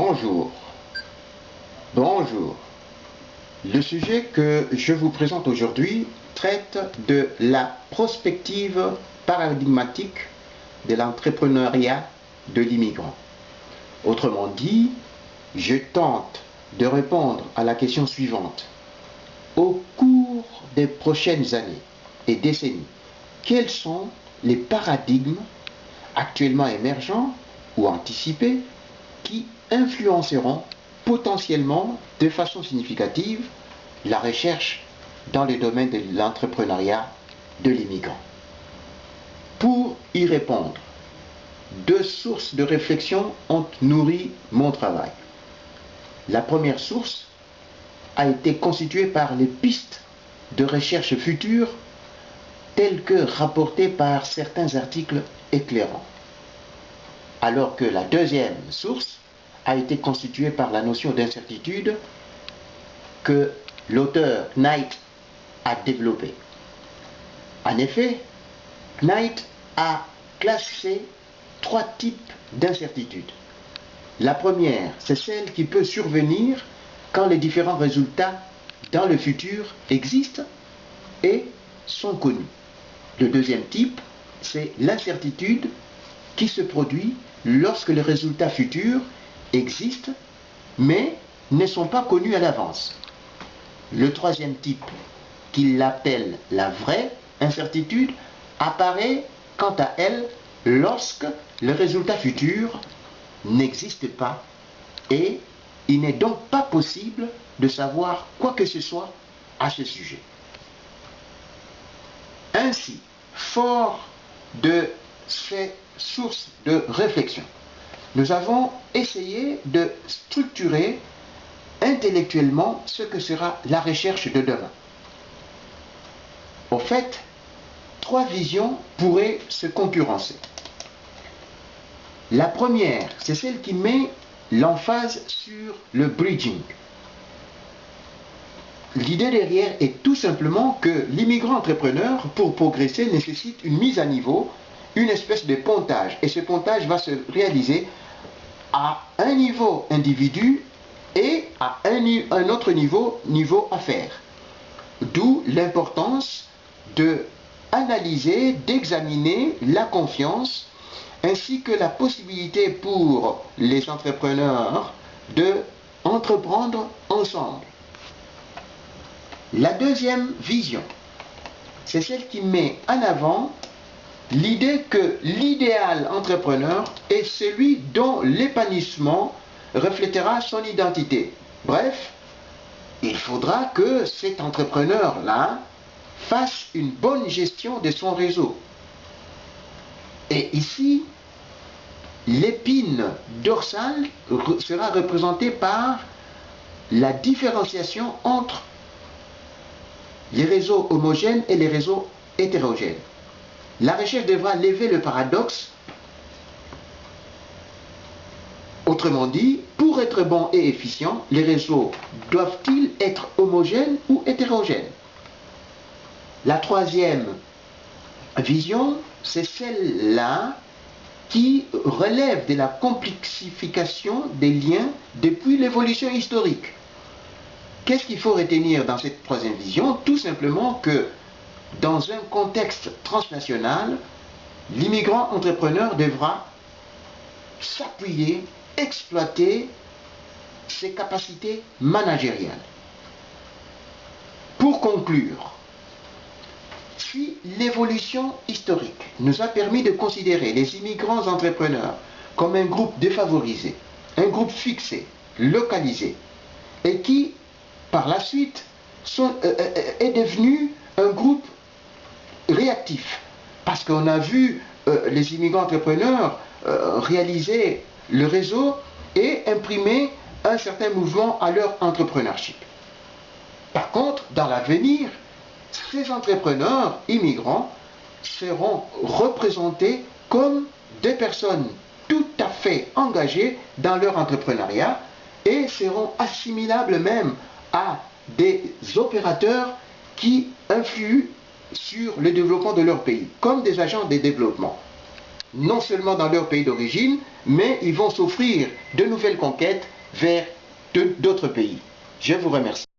Bonjour. Bonjour. Le sujet que je vous présente aujourd'hui traite de la prospective paradigmatique de l'entrepreneuriat de l'immigrant. Autrement dit, je tente de répondre à la question suivante. Au cours des prochaines années et décennies, quels sont les paradigmes actuellement émergents ou anticipés qui influenceront potentiellement de façon significative la recherche dans le domaine de l'entrepreneuriat de l'immigrant. Pour y répondre, deux sources de réflexion ont nourri mon travail. La première source a été constituée par les pistes de recherche futures telles que rapportées par certains articles éclairants, alors que la deuxième source a été constituée par la notion d'incertitude que l'auteur Knight a développée. En effet, Knight a classé trois types d'incertitudes. La première, c'est celle qui peut survenir quand les différents résultats dans le futur existent et sont connus. Le deuxième type, c'est l'incertitude qui se produit lorsque les résultats futurs existent mais ne sont pas connus à l'avance. Le troisième type, qu'il appelle la vraie incertitude, apparaît quant à elle lorsque le résultat futur n'existe pas et il n'est donc pas possible de savoir quoi que ce soit à ce sujet. Ainsi, fort de ces sources de réflexion, nous avons essayé de structurer intellectuellement ce que sera la recherche de demain. Au fait, trois visions pourraient se concurrencer. La première, c'est celle qui met l'emphase sur le bridging. L'idée derrière est tout simplement que l'immigrant entrepreneur, pour progresser, nécessite une mise à niveau, une espèce de pontage. Et ce pontage va se réaliser à un niveau individu et à un autre niveau affaire. D'où l'importance d'analyser, d'examiner la confiance ainsi que la possibilité pour les entrepreneurs d'entreprendre ensemble. La deuxième vision, c'est celle qui met en avant l'idée que l'idéal entrepreneur est celui dont l'épanouissement reflètera son identité. Bref, il faudra que cet entrepreneur-là fasse une bonne gestion de son réseau. Et ici, l'épine dorsale sera représentée par la différenciation entre les réseaux homogènes et les réseaux hétérogènes. La recherche devra lever le paradoxe. Autrement dit, pour être bon et efficient, les réseaux doivent-ils être homogènes ou hétérogènes? La troisième vision, c'est celle-là qui relève de la complexification des liens depuis l'évolution historique. Qu'est-ce qu'il faut retenir dans cette troisième vision? Tout simplement que dans un contexte transnational, l'immigrant entrepreneur devra s'appuyer, exploiter ses capacités managériales. Pour conclure, si l'évolution historique nous a permis de considérer les immigrants entrepreneurs comme un groupe défavorisé, un groupe fixé, localisé, et qui, par la suite, est devenu un groupe réactif, parce qu'on a vu les immigrants entrepreneurs réaliser le réseau et imprimer un certain mouvement à leur entrepreneurship. Par contre, dans l'avenir, ces entrepreneurs immigrants seront représentés comme des personnes tout à fait engagées dans leur entrepreneuriat et seront assimilables même à des opérateurs qui influent sur le développement de leur pays, comme des agents de développement. non seulement dans leur pays d'origine, mais ils vont s'offrir de nouvelles conquêtes vers d'autres pays. Je vous remercie.